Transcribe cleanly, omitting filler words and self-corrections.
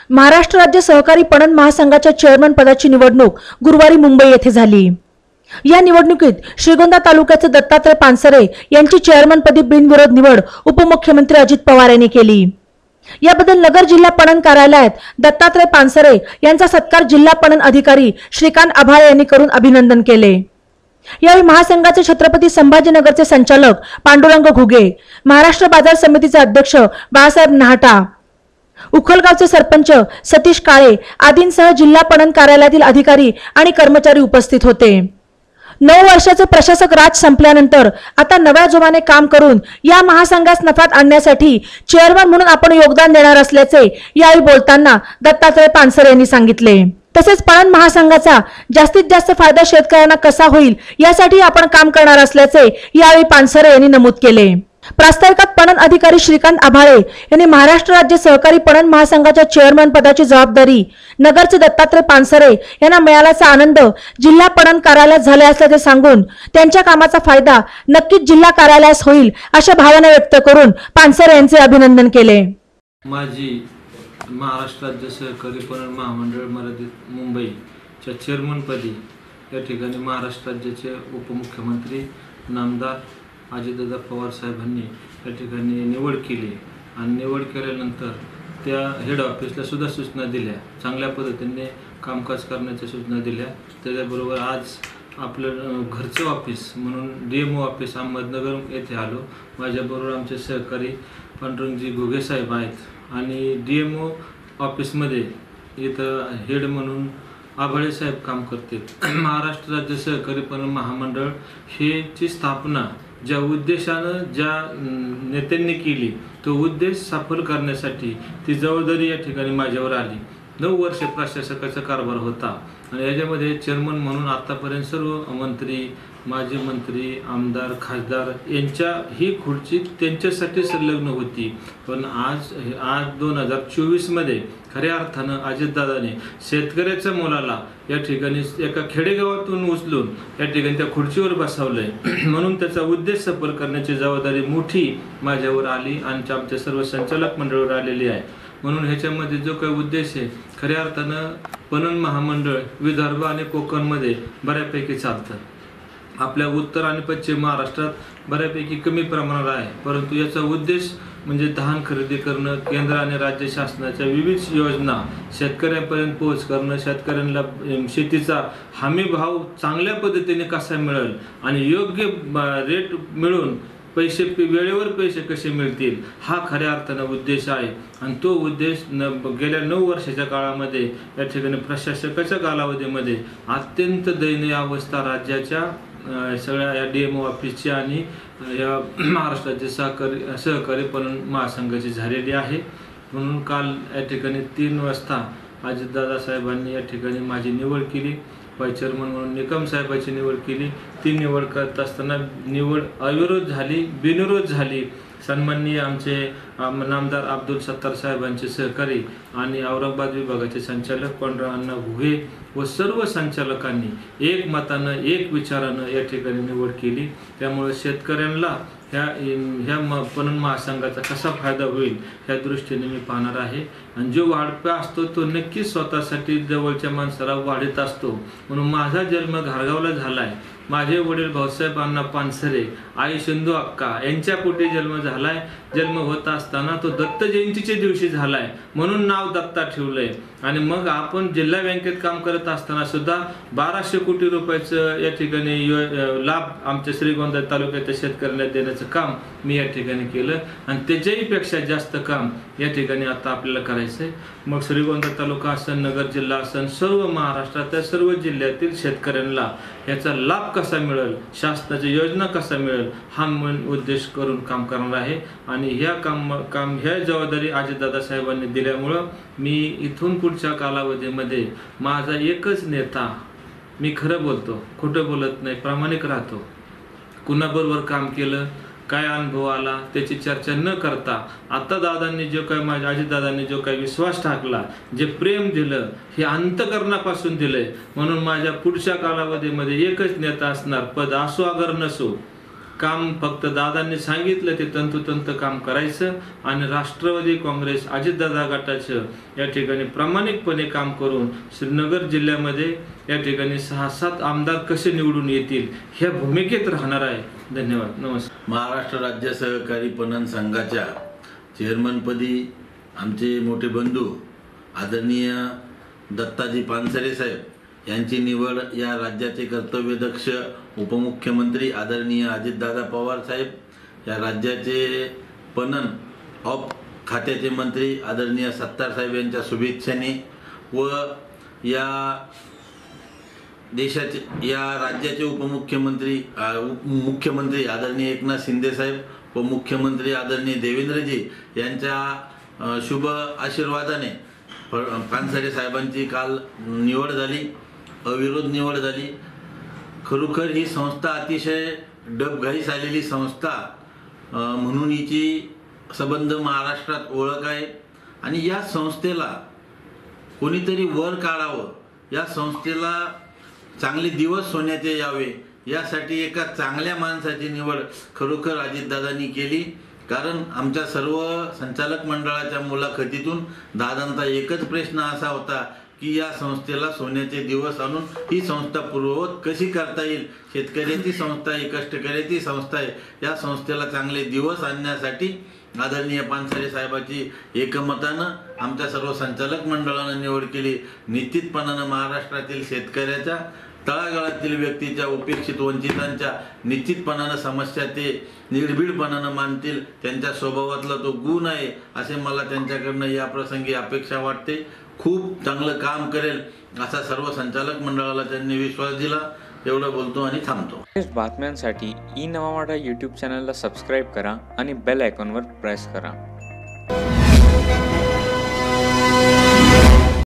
महाराष्ट्र राज्य सहकारी पणन महासंघाच्या चेअरमन पदाची निवडणूक गुरुवारी मुंबई येथे झाली। या निवडणुकीत श्रीगोंदा तालुक्याचे दत्तात्रय पानसरे यांची चेअरमनपदी बिनविरोध निवड उपमुख्यमंत्री अजित पवार यांनी केली। याबद्दल नगर जिल्हा पणन कार्यालयात दत्तात्रय पानसरे यांचा सत्कार जिल्हा पणन अधिकारी श्रीकांत आभाळे यांनी करून अभिनंदन केले। यावेळी महासंघाचे छत्रपती संभाजीनगरचे संचालक पांडुरंग घुगे, महाराष्ट्र बाजार समितीचे अध्यक्ष बाळासाहेब नाहटा, उखलगावचे सरपंच सतीश काळे आदींसह जिल्हा पणन कार्यालयातील अधिकारी आणि कर्मचारी उपस्थित होते। 9 वर्षाचे प्रशासक राज संपल्यानंतर आता नव्या जोमाने काम करून या महासंघास नफ्यात आणण्यासाठी चेअरमन म्हणून आपण योगदान देणार असल्याचे यावेळी बोलताना दत्तात्रय पानसरे यांनी सांगितले। तसेच पणन महासंघाचा जास्तीत जास्त फायदा शेतकऱ्यांना कसा होईल यासाठी आपण काम करणार असल्याचे यावेळी पानसरे यांनी नमूद केले। प्रास्ताविकात पणन अधिकारी श्रीकांत आभाळे यांनी महाराष्ट्र राज्य सहकारी पणन महासंघाच्या चेअरमन पदाची जबाबदारी नगरचे दत्तात्रय पानसरे यांना मिळाल्याचा आनंद जिल्हा पणन कार्यालयात झाला असल्याचे सांगून त्यांच्या कामाचा फायदा नक्कीच जिल्हा कार्यालयास होईल अशा भावना व्यक्त करून पानसरे यांचे अभिनंदन केले। माझी महाराष्ट्र राज्य सहकारी पणन महामंडळ मर्यादित मुंबईच्या चेअरमनपदी या ठिकाणी महाराष्ट्र राज्याचे उपमुख्यमंत्री नामदार अजितदादा पवार साहेबांनी या ठिकाणी निवड केली आणि निवड केल्यानंतर त्या हेड ऑफिसला सुद्धा सूचना दिल्या, चांगल्या पद्धतीने कामकाज करण्याच्या सूचना दिल्या। त्याच्याबरोबर आज आपलं घरचं ऑफिस म्हणून DMO ऑफिस अहमदनगर येथे आलो। माझ्याबरोबर आमचे सहकारी पांडुरंगजी घुगे साहेब आहेत आणि DMO ऑफिसमध्ये इथं हेड म्हणून आभाळे साहेब काम करतात। महाराष्ट्र राज्य सहकारी पणन महामंडळ हे ची स्थापना ज्या उद्देशानं ज्या नेत्यांनी केली तो उद्देश सफल करण्यासाठी ती जबाबदारी या ठिकाणी माझ्यावर आली। 9 वर्ष प्रशासकाचा कारभार होता आणि याच्यामध्ये चेअरमन म्हणून आतापर्यंत सर्व मंत्री, माजी मंत्री, आमदार, खासदार यांच्या ही खुर्ची त्यांच्यासाठी संलग्न होती। पण आज 2024 मध्ये खऱ्या अर्थानं अजितदादाने शेतकऱ्याच्या मुलाला या ठिकाणी एका खेडेगावातून उचलून या ठिकाणी त्या खुर्चीवर बसवलंय म्हणून त्याचा उद्देश सफल करण्याची जबाबदारी मोठी माझ्यावर आली आणि आमच्या सर्व संचालक मंडळावर आलेली आहे। म्हणून ह्याच्यामध्ये जो काही उद्देश आहे खऱ्या अर्थानं पणन महामंडळ विदर्भ आणि कोकणमध्ये बऱ्यापैकी चालतं। आपल्या उत्तर आणि पश्चिम महाराष्ट्रात बऱ्यापैकी कमी प्रमाणात आहे, परंतु याचा उद्देश म्हणजे धान खरेदी करणं, केंद्र आणि राज्य शासनाच्या विविध योजना शेतकऱ्यांपर्यंत पोहोच करणं, शेतकऱ्यांना शेतीचा हमी भाव चांगल्या पद्धतीने कसा मिळेल आणि योग्य रेट मिळून वेळेवर पैसे कसे मिळतील हा खऱ्या अर्थानं उद्देश आहे। आणि तो उद्देश गेल्या 9 वर्षाच्या काळामध्ये या ठिकाणी प्रशासकाच्या कालावधीमध्ये अत्यंत दयनीय अवस्था राज्याच्या सगळ्या या DMO ऑफिसची आणि या महाराष्ट्राचे सहकारी पणन महासंघाची झालेली आहे। म्हणून काल या ठिकाणी 3 वाजता अजितदादा साहेबांनी या ठिकाणी माझी निवड केली, व्हाईस चेअरमन म्हणून निकम साहेबांची निवड केली। ती निवड करत असताना निवड अविरोध झाली, बिनविरोध झाली। सन्माननीय आमचे नामदार अब्दुल सत्तार साहेबांचे सहकारी आणि औरंगाबाद विभागाचे संचालक पांडुरंग घुगे व सर्व संचालकांनी एक मतानं एक विचारानं या ठिकाणी निवड केली। त्यामुळे शेतकऱ्यांना ह्या पणन महासंघाचा कसा फायदा होईल ह्या दृष्टीने मी पाहणार आहे। आणि जो वाढपा असतो तो नक्कीच स्वतःसाठी जवळच्या माणसाला वाढीत असतो। म्हणून माझा जन्म घारगावला झालाय। माझे वडील भाऊसाहेब अण्णा पानसरे, आई सिंधू अक्का यांच्या पोटी जन्म झालाय। जन्म होत असताना तो दत्त जयंतीच्या दिवशी झालाय म्हणून नाव दत्ता ठेवलंय। आणि मग आपण जिल्हा बँकेत काम करत असताना सुद्धा 1200 कोटी रुपयाचं या ठिकाणी लाभ आमच्या श्रीगोंदा तालुक्याच्या शेतकऱ्यांना देण्याचं काम मी या ठिकाणी केलं आणि त्याच्याही पेक्षा जास्त काम या ठिकाणी आता आपल्याला करायचं आहे। मग श्रीगोंदा तालुका असन, नगर जिल्हा असन, सर्व महाराष्ट्राच्या सर्व जिल्ह्यातील शेतकऱ्यांना याचा लाभ कसा मिळेल, शासनाची योजना कसा मिळेल हा उद्देश करून काम करणार आहे। आणि ह्या जबाबदारी अजितदादा साहेबांनी दिल्यामुळं मी इथून पुढच्या कालावधीमध्ये माझा एकच नेता, मी खरं बोलतो, खोटं बोलत नाही, प्रामाणिक राहतो। कुणाबरोबर काम केलं, काय अनुभव आला त्याची चर्चा न करता आता दादांनी जो काही माझ्या अजितदादांनी जो काही विश्वास टाकला, जे प्रेम दिलं हे अंतःकरणापासून दिलंय। म्हणून माझ्या पुढच्या कालावधीमध्ये एकच नेता असणार, पद असो अगर नसो, काम फक्त दादांनी सांगितलं ते तंतोतंत काम करायचं आणि राष्ट्रवादी काँग्रेस अजितदादा गटाचं या ठिकाणी प्रामाणिकपणे काम करून श्रीनगर जिल्ह्यामध्ये या ठिकाणी 6-7 आमदार कसे निवडून येतील ह्या भूमिकेत राहणार आहे. धन्यवाद. नमस्कार. महाराष्ट्र राज्य सहकारी पणन संघाच्या चेअरमनपदी आमचे मोठे बंधू आदरणीय दत्ताजी पानसरे साहेब यांची निवड या राज्याचे कर्तव्यदक्ष उपमुख्यमंत्री आदरणीय अजितदादा पवार साहेब, या राज्याचे पणन ऑफ खात्याचे मंत्री आदरणीय सत्तार साहेब यांच्या शुभेच्छाने व या देशाचे या राज्याचे मुख्यमंत्री आदरणीय एकनाथ शिंदे साहेब व मुख्यमंत्री आदरणीय देवेंद्रजी यांच्या शुभ आशीर्वादाने पानसरे साहेबांची काल निवड झाली, अविरोध निवड झाली. खरोखर ही संस्था अतिशय डबघाईस आलेली संस्था म्हणून हिची संबंध महाराष्ट्रात ओळख आहे आणि या संस्थेला कोणीतरी वर काढावं, या संस्थेला चांगले दिवस सोन्याचे यावे यासाठी एका चांगल्या माणसाची निवड खरोखर अजितदादांनी केली. कारण आमच्या सर्व संचालक मंडळाच्या मुलाखतीतून दादांचा एकच प्रश्न असा होता की या संस्थेला सोन्याचे दिवस आणून ही संस्था पूर्ववत कशी करता येईल. शेतकऱ्याची संस्था आहे, कष्टकऱ्याची संस्था आहे, या संस्थेला चांगले दिवस आणण्यासाठी आदरणीय पानसरे साहेबांची एकमतानं आमच्या सर्व संचालक मंडळानं निवड केली. निश्चितपणानं महाराष्ट्रातील शेतकऱ्याच्या तळागाळातील व्यक्तीच्या उपेक्षित वंचितांच्या निश्चितपणानं समस्या ते निर्भीडपणानं मानतील. त्यांच्या स्वभावातला तो गुण आहे असे मला त्यांच्याकडनं या प्रसंगी अपेक्षा वाटते. खूप चांगलं काम करेल असा सर्व संचालक मंडळाला त्यांनी विश्वास दिला. एवढं बोलतो आणि थांबतो. बातम्यांसाठी ई नवा मराठा यूट्यूब चॅनलला सबस्क्राईब करा आणि बेल आयकॉनवर प्रेस करा.